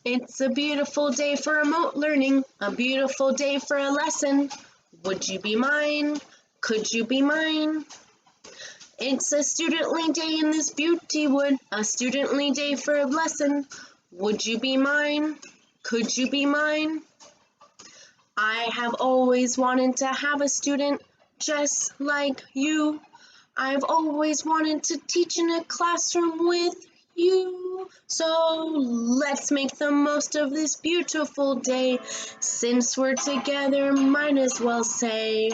It's a beautiful day for remote learning, a beautiful day for a lesson. Would you be mine? Could you be mine? It's a studently day in this beauty wood, a studently day for a lesson. Would you be mine? Could you be mine? I have always wanted to have a student just like you. I've always wanted to teach in a classroom with you. So let's make the most of this beautiful day. Since we're together, might as well say,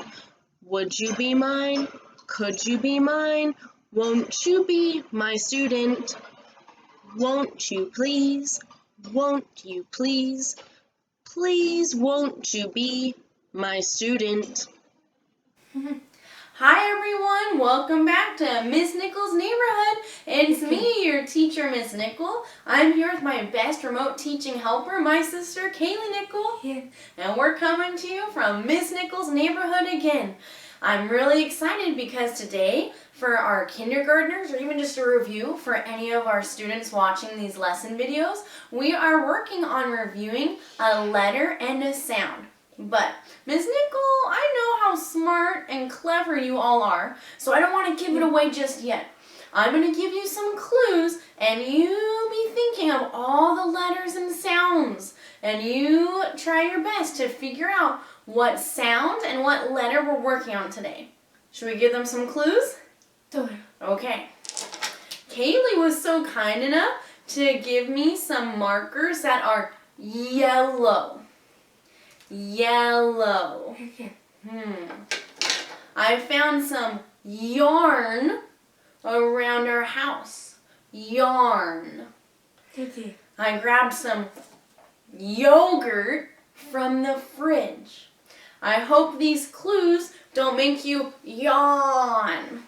would you be mine? Could you be mine? Won't you be my student? Won't you please? Won't you please? Please won't you be my student? Hi everyone, welcome back to Miss Nichols' Neighborhood. It's me, your teacher, Miss Nickel. I'm here with my best remote teaching helper, my sister, Kaylee Nickel. Yeah. And we're coming to you from Miss Nichols' Neighborhood again. I'm really excited because today, for our kindergartners, or even just a review for any of our students watching these lesson videos, we are working on reviewing a letter and a sound. But, Ms. Nickel, I know how smart and clever you all are, so I don't want to give it away just yet. I'm going to give you some clues, and you be thinking of all the letters and sounds, and you try your best to figure out what sound and what letter we're working on today. Should we give them some clues? Do it. Okay. Kaylee was so kind enough to give me some markers that are yellow. Yellow. Okay. I found some yarn around our house. Yarn. Okay. I grabbed some yogurt from the fridge. I hope these clues don't make you yawn.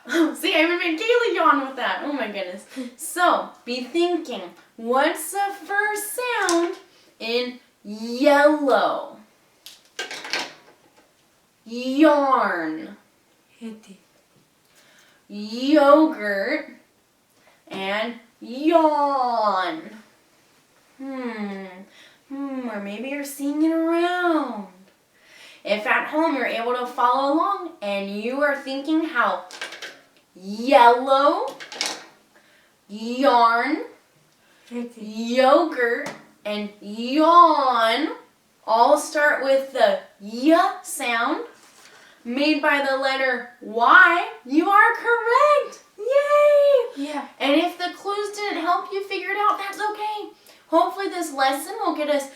Oh, see, I even made Kaylee yawn with that. Oh my goodness. So, be thinking, what's the first sound in yellow? Yarn, Okay. yogurt, and yawn. Or maybe you're seeing it around. If at home you're able to follow along and you are thinking how yellow, yarn, Okay. yogurt, and yawn all start with the y sound made by the letter Y, you are correct! Yay! Yeah. And if the clues didn't help you figure it out, that's okay. Hopefully this lesson will get us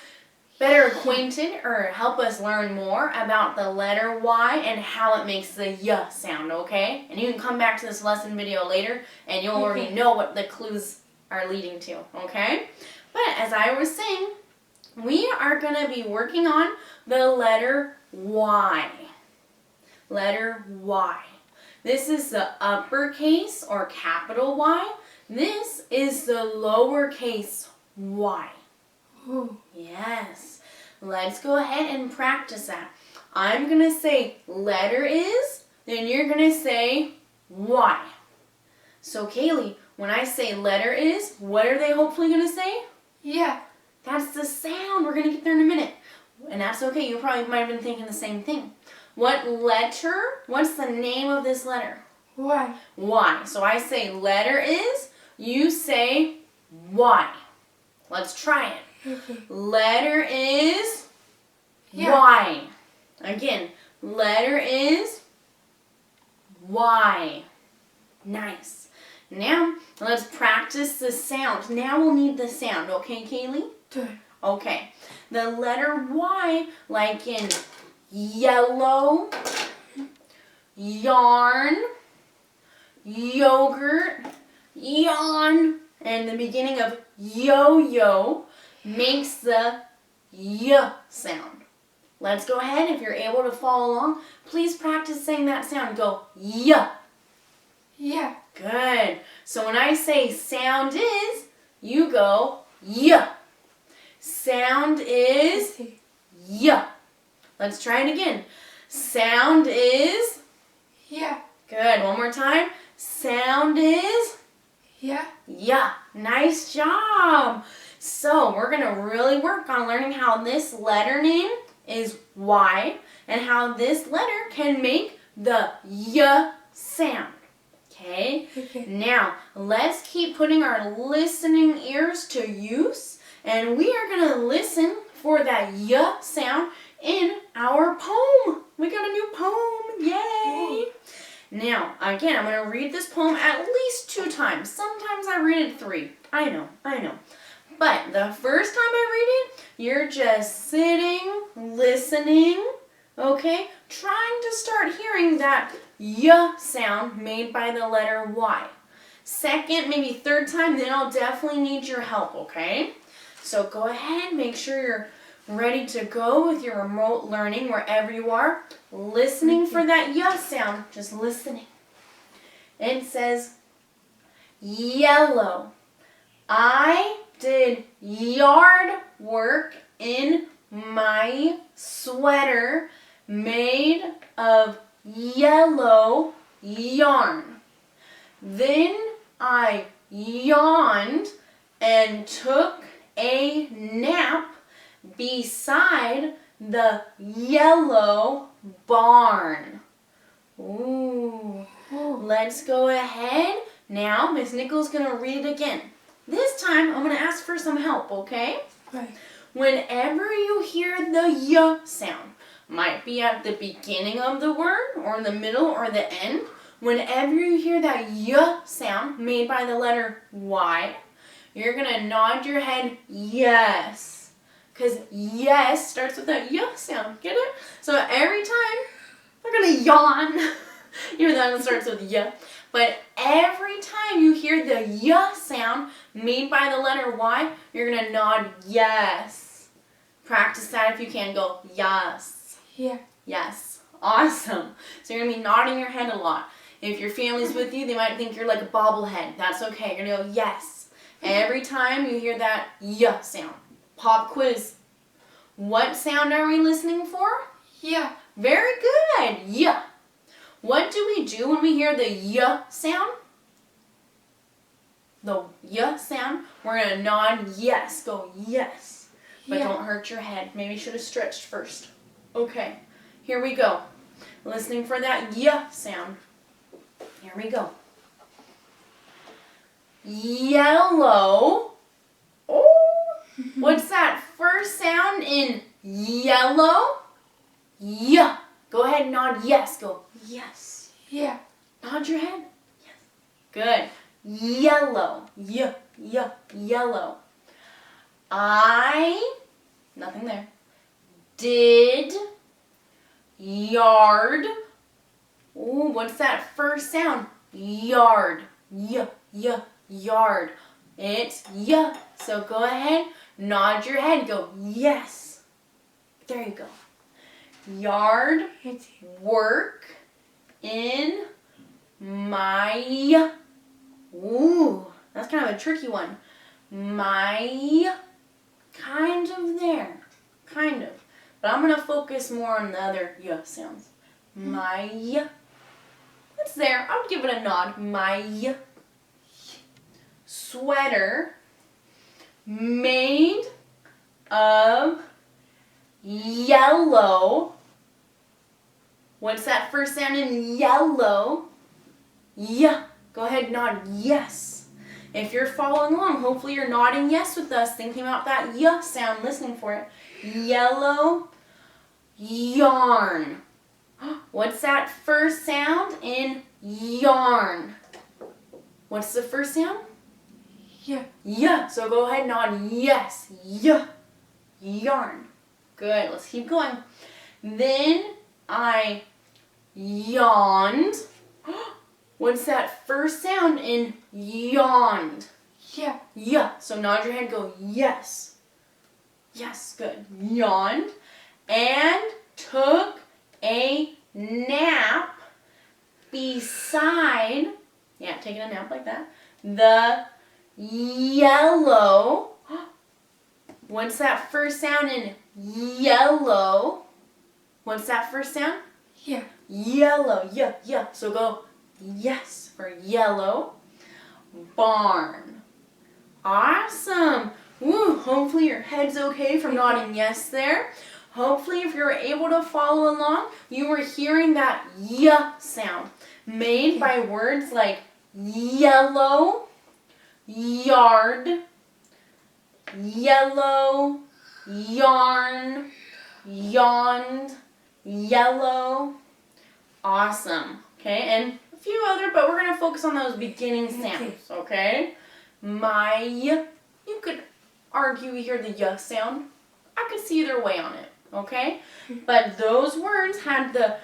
better acquainted or help us learn more about the letter Y and how it makes the y sound, okay? And you can come back to this lesson video later and you'll already know what the clues are leading to, okay? But as I was saying, we are going to be working on the letter Y. Letter Y. This is the uppercase or capital Y. This is the lowercase y. Oh. Yes. Let's go ahead and practice that. I'm going to say letter is, then you're going to say Y. So Kaylee, when I say letter is, what are they hopefully going to say? Yeah. That's the sound. We're going to get there in a minute. And that's okay. You probably might have been thinking the same thing. What letter? What's the name of this letter? Y. Y. So I say letter is, you say Y. Let's try it. Okay. Letter is Yeah. Y. Again, letter is Y. Nice. Now, let's practice the sound. Now we'll need the sound, okay, Kaylee? Do it. Okay. The letter Y, like in yellow, yarn, yogurt, yawn, and the beginning of yo-yo makes the y sound. Let's go ahead. If you're able to follow along, please practice saying that sound. Go y. Yeah. Good. So when I say sound is, you go y. Sound is Okay. y. Let's try it again. Sound is, Yeah. good. One more time. Sound is Yeah. yeah. Nice job. So we're going to really work on learning how this letter name is Y and how this letter can make the Y sound. Okay? Now, let's keep putting our listening ears to use, and we are going to listen for that Y sound in our poem. We got a new poem. Yay! Now, again, I'm going to read this poem at least 2 times. Sometimes I read it 3. I know. But the first time I read it, you're just sitting, listening, okay? Trying to start hearing that Y sound made by the letter Y. Second, maybe third time, then I'll definitely need your help, okay? So go ahead, make sure you're ready to go with your remote learning wherever you are. Listening for that Y sound, just listening. It says, yellow. I did yard work in my sweater made of yellow yarn. Then I yawned and took a nap beside the yellow barn. Ooh. Let's go ahead. Now, Miss Nichols is going to read it again. This time, I'm going to ask for some help, okay? Right. Whenever you hear the Y sound, might be at the beginning of the word, or in the middle, or the end. Whenever you hear that Y sound made by the letter Y, you're going to nod your head yes. Because yes starts with that Y sound. Get it? So every time, we're going to yawn. Even though it starts with Y. But every time you hear the Y sound made by the letter Y, you're going to nod yes. Practice that if you can. Go yes. Yeah. Yes. Awesome. So you're going to be nodding your head a lot. If your family's with you, they might think you're like a bobblehead. That's okay. You're going to go yes. Every time you hear that Y sound. Pop quiz. What sound are we listening for? Yeah. Very good. Y. What do we do when we hear the Y sound? The Y sound. We're going to nod yes. Go yes. But don't hurt your head. Maybe you should have stretched first. Okay. Here we go. Listening for that Y sound. Here we go. Yellow. Oh. What's that first sound in yellow? Y. Go ahead and nod yes. Go yes. Yeah. Nod your head. Yes. Good. Yellow. Yellow. I, nothing there, did yard. Ooh, what's that first sound? Yard. Yard. It's Y. So go ahead, nod your head, go yes. There you go. Yard work in my, ooh, that's kind of a tricky one. My, kind of there, kind of. But I'm going to focus more on the other Y sounds. My, that's there. I would give it a nod. My sweater made of yellow. What's that first sound in yellow? Y. Go ahead, nod yes. If you're following along, hopefully you're nodding yes with us, thinking about that Y sound, listening for it. Yellow yarn. What's that first sound in yarn? What's the first sound? Yeah. Y. So go ahead and nod yes. Y. Yarn. Good. Let's keep going. Then I yawned. What's that first sound in yawned? Yeah. Y. So nod your head. Go yes. Yes. Good. Yawned. And took a nap beside, yeah, taking a nap like that, the yellow. What's that first sound in yellow? What's that first sound? Yeah. Yellow. Yeah. So go yes for yellow. Barn. Awesome. Woo, hopefully your head's okay from nodding yes there. Hopefully if you're able to follow along, you were hearing that y sound made by words like yellow, yard, yellow, yarn, yawned, yellow. Awesome. Okay, and a few other, but we're going to focus on those beginning sounds, okay? My, you could argue you hear the y sound. I could see either way on it, okay? But those words had the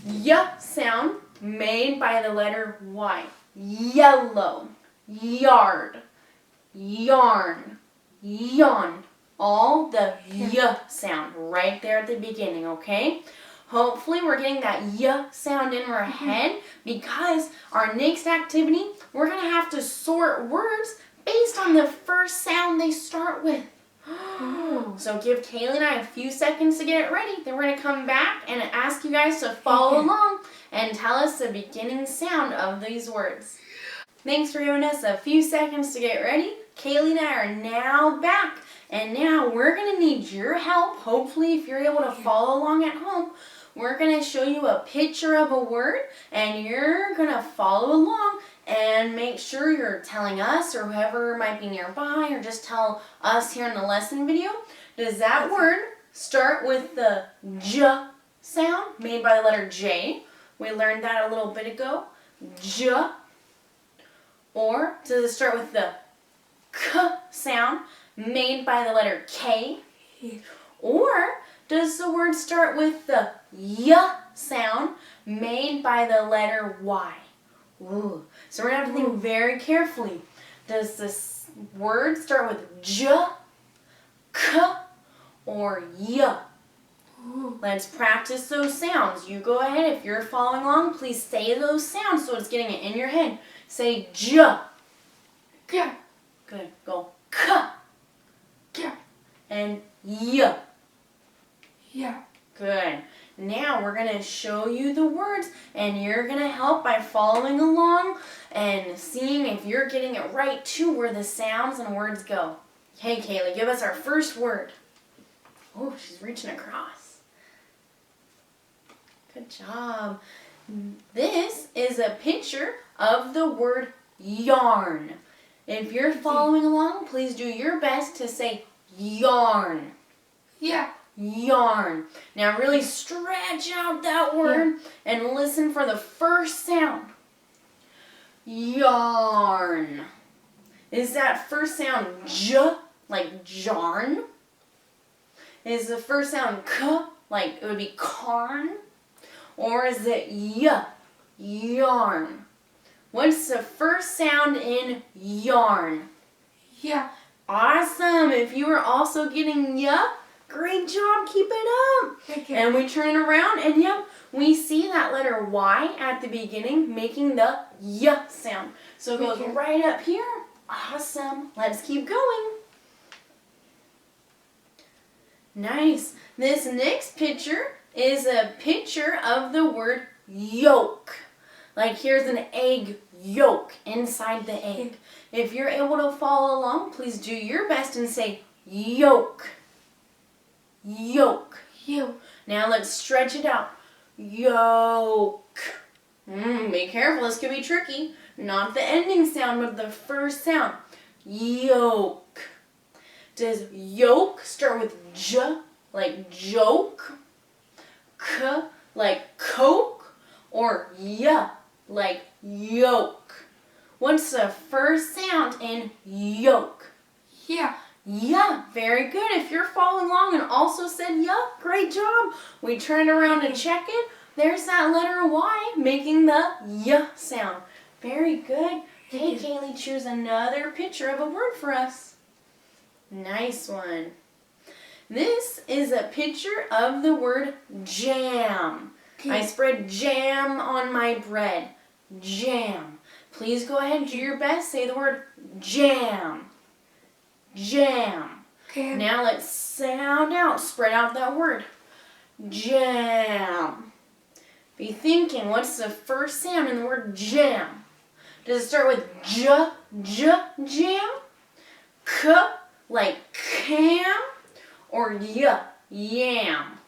y sound made by the letter Y. Yellow, yard, yarn, yawn. All the y sound right there at the beginning, okay? Hopefully we're getting that y sound in our head because our next activity, we're going to have to sort words based on the first sound they start with. So give Kaylee and I a few seconds to get it ready. Then we're going to come back and ask you guys to follow along and tell us the beginning sound of these words. Thanks for giving us a few seconds to get ready. Kaylee and I are now back. And now we're going to need your help. Hopefully if you're able to follow along at home, we're going to show you a picture of a word and you're going to follow along and make sure you're telling us or whoever might be nearby or just tell us here in the lesson video. Does that word start with the j sound made by the letter J? We learned that a little bit ago. J. Or does it start with the k sound made by the letter K? Or does the word start with the y sound made by the letter Y? Ooh. So we're going to have to think very carefully. Does this word start with j, k, or y? Let's practice those sounds. You go ahead. If you're following along, please say those sounds so it's getting it in your head. Say j. K. Good. Go k. K. And y. Yeah. Good. Now we're going to show you the words and you're going to help by following along and seeing if you're getting it right too where the sounds and words go. Hey Kaylee, give us our first word. Oh, she's reaching across. Good job. This is a picture of the word yarn. If you're following along, please do your best to say yarn. Yeah. Yarn. Now really stretch out that word and listen for the first sound. Yarn. Is that first sound j, like jarn? Is the first sound k, like it would be carn? Or is it y, yarn? What's the first sound in yarn? Yeah. Awesome. If you are also getting y, great job, keep it up. Okay. And we turn it around and yep, we see that letter Y at the beginning making the y sound. So it goes right up here. Awesome. Let's keep going. Nice. This next picture is a picture of the word yolk. Like here's an egg yolk inside the egg. If you're able to follow along, please do your best and say yolk. Yolk. You. Now let's stretch it out. Yolk. Be careful, this could be tricky. Not the ending sound, but the first sound. Yolk. Does yolk start with j, like joke? K, like coke? Or y, like yolk? What's the first sound in yolk? Yeah. Yeah, very good. If you're following along and also said yeah, great job. We turn it around and check it. There's that letter Y making the y sound. Very good. Hey, Kaylee, choose another picture of a word for us. Nice one. This is a picture of the word jam. I spread jam on my bread. Jam. Please go ahead and do your best. Say the word jam. Jam. Okay. Now let's sound out. Spread out that word. Jam. Be thinking, what's the first sound in the word jam? Does it start with j, jam? K, like cam, or yam?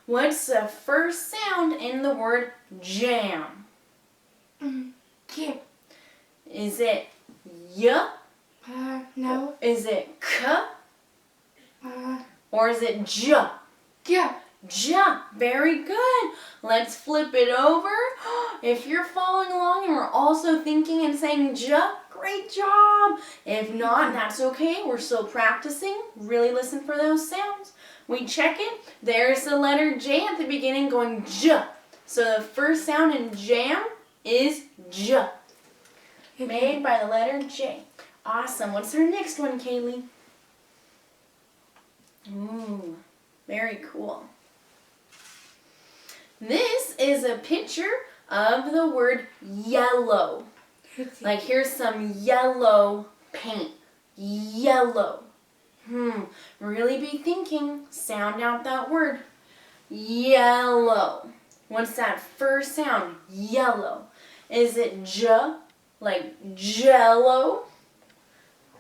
What's the first sound in the word jam? Jam. Is it y? No. Is it k? Or is it j? Yeah. Ja. Very good. Let's flip it over. If you're following along and we're also thinking and saying ja, great job. If not, that's okay. We're still practicing. Really listen for those sounds. We check it. There's the letter J at the beginning going ja. So the first sound in jam is ja. Made by the letter J. Awesome. What's our next one, Kaylee? Ooh, very cool. This is a picture of the word yellow. Like here's some yellow paint. Yellow. Really be thinking. Sound out that word. Yellow. What's that first sound? Yellow. Is it j, like jello?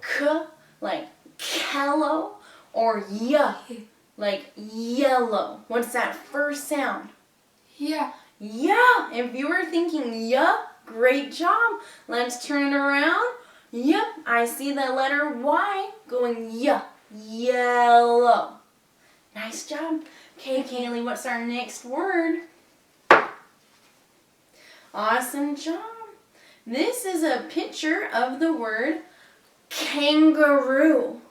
K, like kello? Or y, like yellow? What's that first sound? Yeah. Yeah. If you were thinking yeah, great job. Let's turn it around. Yep, I see the letter Y going yeah. Yellow. Nice job. Okay, Kaylee, what's our next word? Awesome job. This is a picture of the word kangaroo.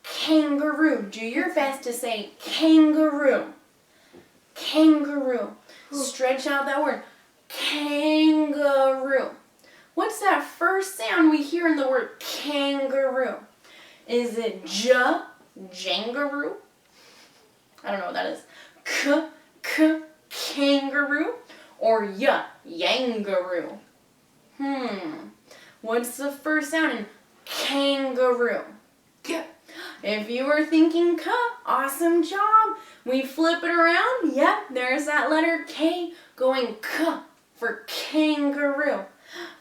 Kangaroo. Do your best to say kangaroo. Kangaroo. Stretch out that word. Kangaroo. What's that first sound we hear in the word kangaroo? Is it j, jangaroo? I don't know what that is. K, kangaroo? Or yangaroo? What's the first sound in kangaroo? Yeah. If you were thinking K, awesome job. We flip it around. Yep, there's that letter K going K for kangaroo.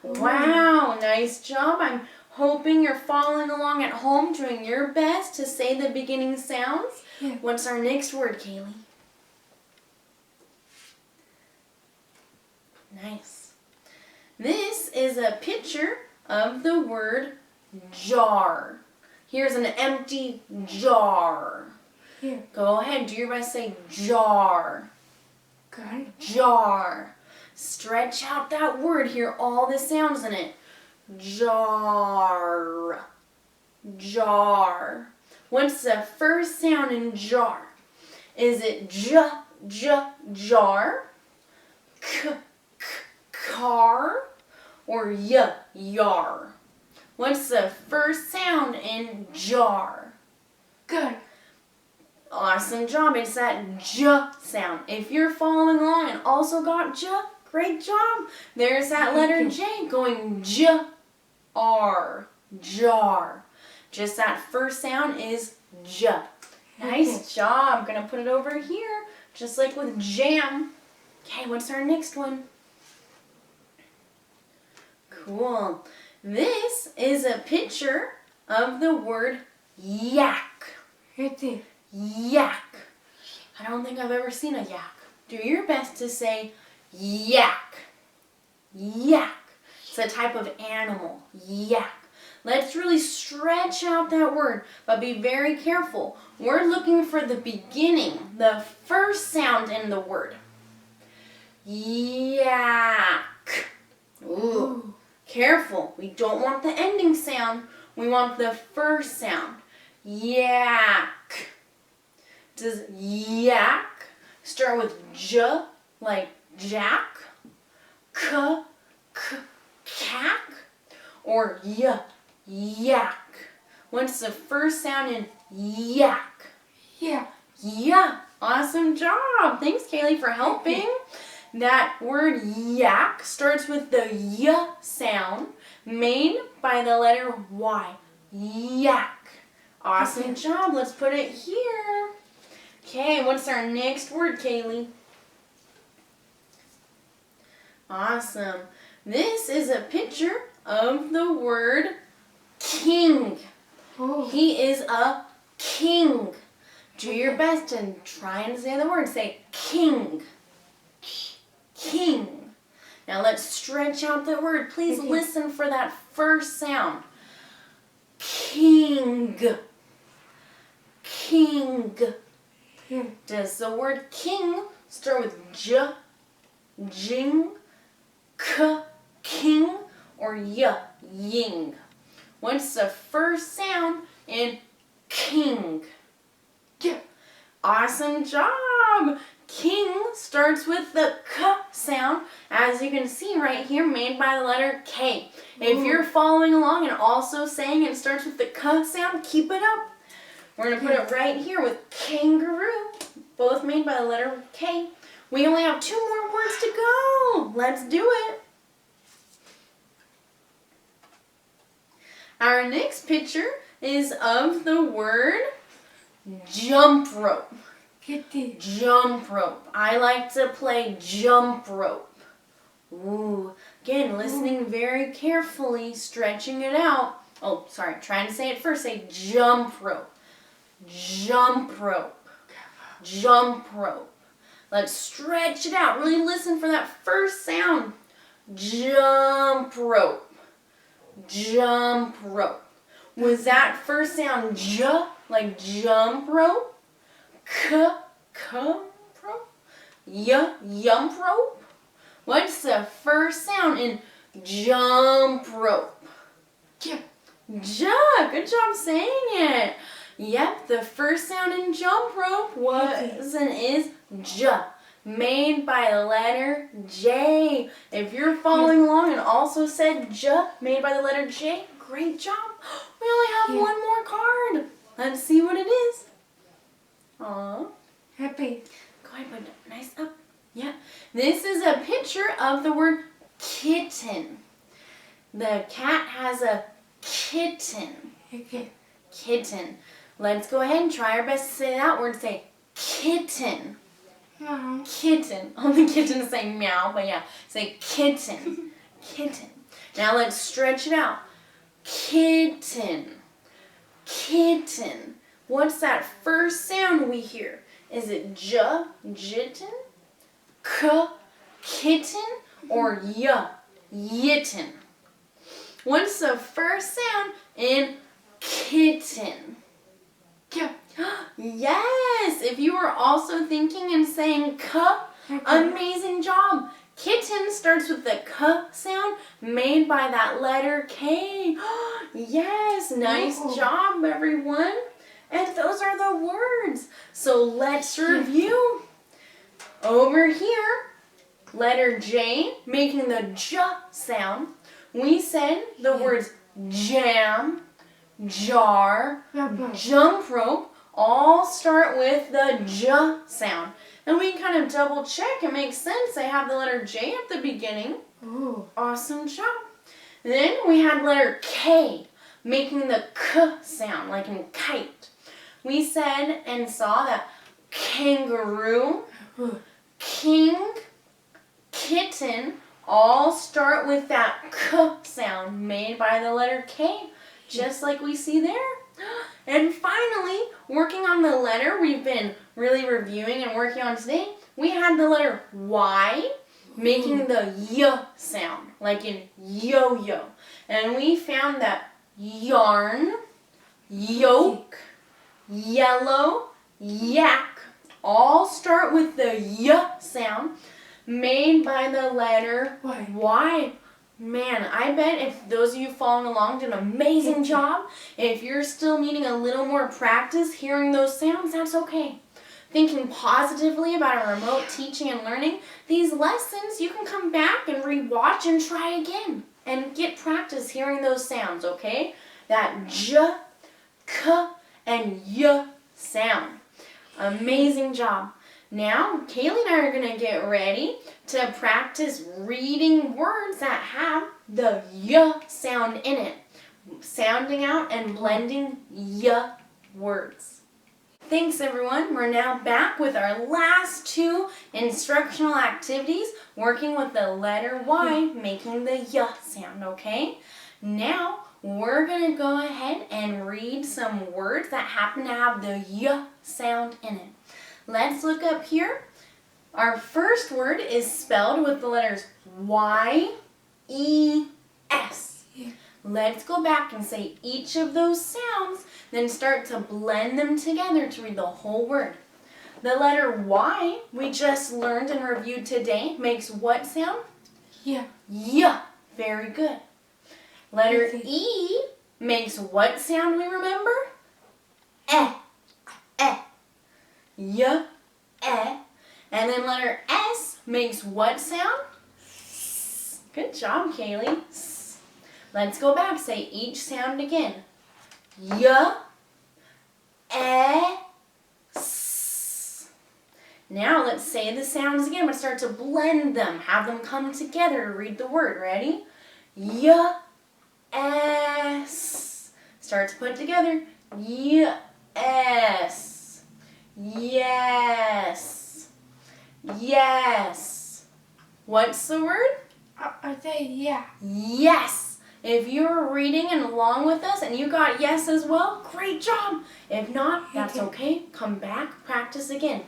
Wow, nice job. I'm hoping you're following along at home, doing your best to say the beginning sounds. Yeah. What's our next word, Kaylee? Nice. This is a picture of the word jar. Here's an empty jar. Yeah. Go ahead, do your best, say jar. Good. Jar. Stretch out that word, hear all the sounds in it. Jar. Jar. What's the first sound in jar? Is it jar? Car? Or yar? What's the first sound in jar? Good. Awesome job. It's that j sound. If you're following along and also got j, great job. There's that letter J going jar. Jar. Just that first sound is j. Nice job. I'm going to put it over here, just like with jam. Okay, what's our next one? Cool. This is a picture of the word yak. Yak. I don't think I've ever seen a yak. Do your best to say yak. Yak. It's a type of animal. Yak. Let's really stretch out that word, but be very careful. We're looking for the beginning, the first sound in the word. Yak. Ooh. Careful. We don't want the ending sound. We want the first sound. Yak. Does yak start with j, like jack? K, cack? Or yak? What's the first sound in yak? Yeah. Yeah. Awesome job. Thanks, Kaylee, for helping. That word yak starts with the y sound made by the letter Y. Yak. Awesome job. Let's put it here. Okay, what's our next word, Kaylee? Awesome. This is a picture of the word king. Oh. He is a king. Do your best and try and say the word. Say king. King. Now let's stretch out the word. Please Okay. listen for that first sound. King. King. Yeah. Does the word king start with j, jing, k, king, or y, ying? What's the first sound in king? Yeah. Awesome job! King starts with the k sound, as you can see right here, made by the letter K. If Ooh. you're following along and also saying it starts with the k sound, keep it up. We're going to put it right here with kangaroo, both made by the letter K. We only have 2 more words to go. Let's do it. Our next picture is of the word jump rope. Kitten. Jump rope. I like to play jump rope. Ooh. Again, listening very carefully, stretching it out. Oh, sorry, trying to say it first. Say jump rope. Jump rope. Jump rope. Let's stretch it out. Really listen for that first sound. Jump rope. Jump rope. Was that first sound j, like jump rope? K, rope? Yump rope? What's the first sound in jump rope? Yeah. J. Good job saying it. Yep, the first sound in jump rope was and is j, made by the letter J. If you're following along and also said j, made by the letter J, great job. We only have one more card. Let's see what it is. Aww. Happy. Go ahead, put it nice up. Yeah. This is a picture of the word kitten. The cat has a kitten. Okay. Kitten. Let's go ahead and try our best to say that word. Say kitten. Meow. Kitten. Only kittens say meow, but yeah. Say kitten. Kitten. Now let's stretch it out. Kitten. Kitten. What's that first sound we hear? Is it j, jitten, k, kitten, or y, yitten? What's the first sound in kitten? Yeah. Yes! If you were also thinking and saying k, amazing job. Kitten starts with the k sound made by that letter K. Yes, nice job, everyone. And those are the words. So let's review. Over here, letter J, making the j sound. We said the words jam, jar, jump rope all start with the j sound. And we kind of double check. It makes sense. They have the letter J at the beginning. Ooh. Awesome job. Then we had letter K, making the k sound, like in kite. We said and saw that kangaroo, king, kitten all start with that k sound made by the letter K, just like we see there. And finally, working on the letter we've been really reviewing and working on today, we had the letter Y, making the y sound, like in yo-yo. And we found that yarn, yolk, yellow, yak all start with the y sound made by the letter Y. Man, I bet if those of you following along did an amazing job. If you're still needing a little more practice hearing those sounds, that's okay. Thinking positively about our remote teaching and learning, these lessons you can come back and rewatch and try again and get practice hearing those sounds, okay? That j, k, and y sound. Amazing job. Now, Kaylee and I are going to get ready to practice reading words that have the y sound in it. Sounding out and blending y words. Thanks everyone. We're now back with our last 2 instructional activities, working with the letter Y, making the y sound, okay? Now, we're going to go ahead and read some words that happen to have the y sound in it. Let's look up here. Our first word is spelled with the letters Y, E, S. Yeah. Let's go back and say each of those sounds, then start to blend them together to read the whole word. The letter Y we just learned and reviewed today makes what sound? Yeah. Y. Very good. Letter Easy. E makes what sound we remember? Eh. Eh. Y. Eh. And then letter S makes what sound? S. Good job, Kaylee. S. Let's go back. Say each sound again. Y. Eh. S. Now let's say the sounds again, but start to blend them. Have them come together to read the word. Ready? Y. S. Start to put together. Yes. Yes. Yes. What's the word? I say yeah. Yes. If you're reading and along with us and you got yes as well, great job. If not, that's okay. Come back, practice again.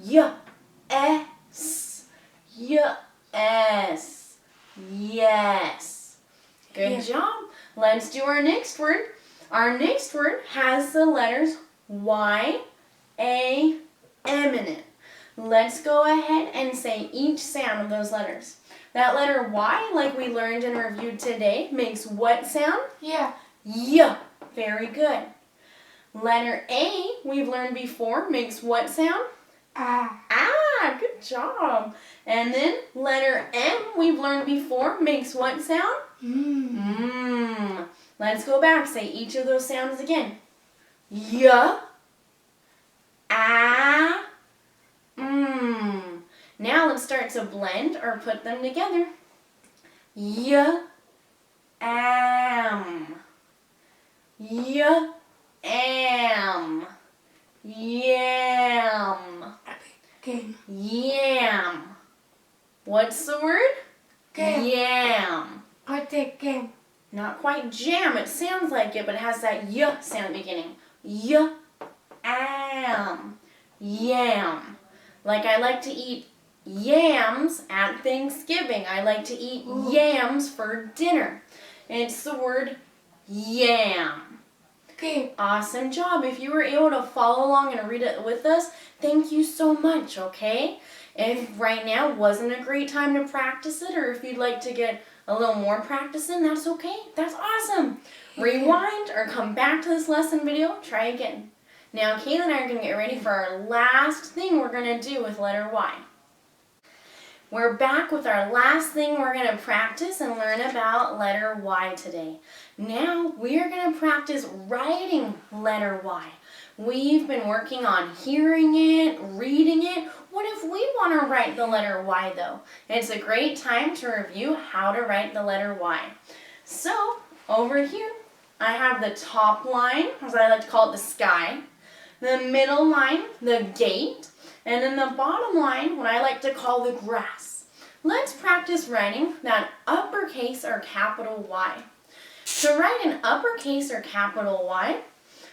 Y-S. Y-S. Yes. Good job. Let's do our next word. Our next word has the letters Y, A, M in it. Let's go ahead and say each sound of those letters. That letter Y, like we learned and reviewed today, makes what sound? Yeah. Y. Very good. Letter A, we've learned before, makes what sound? Ah. Ah, good job. And then letter M, we've learned before, makes what sound? Mmm. Let's go back. Say each of those sounds again. Y. Ah. Now let's start to blend or put them together. Y. Am. Y. Am. Yam. Game. Yam. What's the word? Game. Yam. I take game. Not quite jam, it sounds like it, but it has that y sound at the beginning. Y. Am. Yam. Like I like to eat yams at Thanksgiving. I like to eat yams for dinner. It's the word yam. Game. Awesome job. If you were able to follow along and read it with us, thank you so much, okay? If right now wasn't a great time to practice it, or if you'd like to get a little more practice in, that's okay. That's awesome. Rewind or come back to this lesson video. Try again. Now, Kayla and I are going to get ready for our last thing we're going to do with letter Y. We're back with our last thing we're going to practice and learn about letter Y today. Now, we are going to practice writing letter Y. We've been working on hearing it, reading it. What if we want to write the letter Y though? It's a great time to review how to write the letter Y. So, over here, I have the top line, as I like to call it, the sky. The middle line, the gate. And then the bottom line, what I like to call the grass. Let's practice writing that uppercase or capital Y. To write an uppercase or capital Y,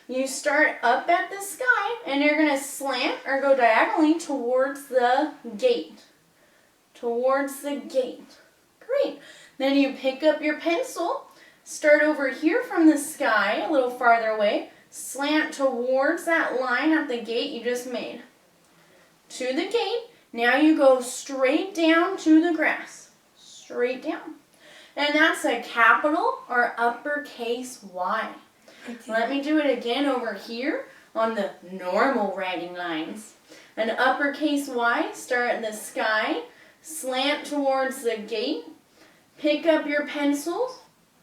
you start up at the sky and you're going to slant or go diagonally towards the gate. Towards the gate. Great. Then you pick up your pencil, start over here from the sky, a little farther away, slant towards that line at the gate you just made. To the gate, now you go straight down to the grass. Straight down. And that's a capital or uppercase Y. Let me do it again over here on the normal writing lines. An uppercase Y, start in the sky, slant towards the gate, pick up your pencils,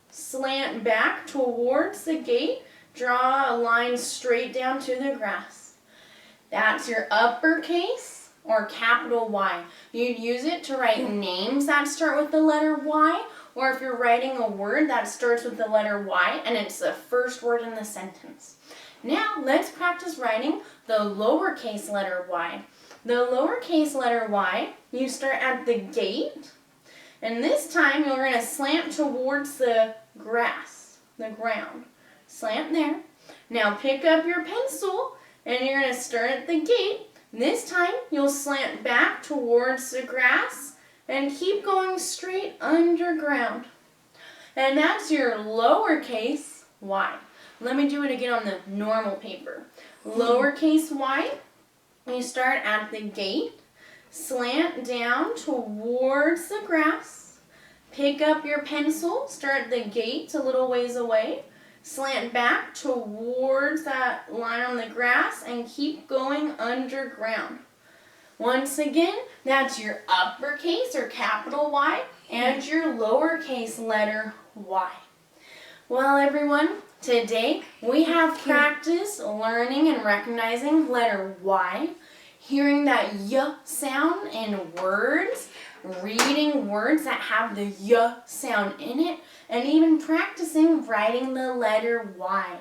slant back towards the gate, draw a line straight down to the grass. That's your uppercase or capital Y. You'd use it to write names that start with the letter Y, or if you're writing a word that starts with the letter Y and it's the first word in the sentence. Now let's practice writing the lowercase letter Y. The lowercase letter Y, you start at the gate, and this time you're going to slant towards the grass. the ground. Slant there. Now pick up your pencil and you're going to start at the gate. This time you'll slant back towards the grass and keep going straight underground. And that's your lowercase y. Let me do it again on the normal paper. Lowercase y, you start at the gate, slant down towards the grass, pick up your pencil, start at the gate a little ways away, slant back towards that line on the grass and keep going underground. Once again, that's your uppercase or capital Y and your lowercase letter y. Well, everyone, today we have practiced learning and recognizing letter Y, hearing that y sound in words, reading words that have the y sound in it, and even practicing writing the letter Y.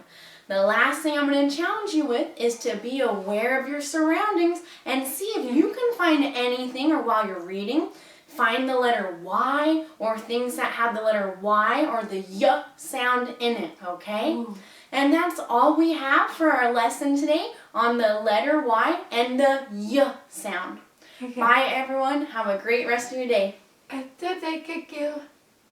The last thing I'm going to challenge you with is to be aware of your surroundings and see if you can find anything, or while you're reading, find the letter Y or things that have the letter Y or the y sound in it, okay? Ooh. And that's all we have for our lesson today on the letter Y and the y sound. Okay. Bye, everyone. Have a great rest of your day. Thank you.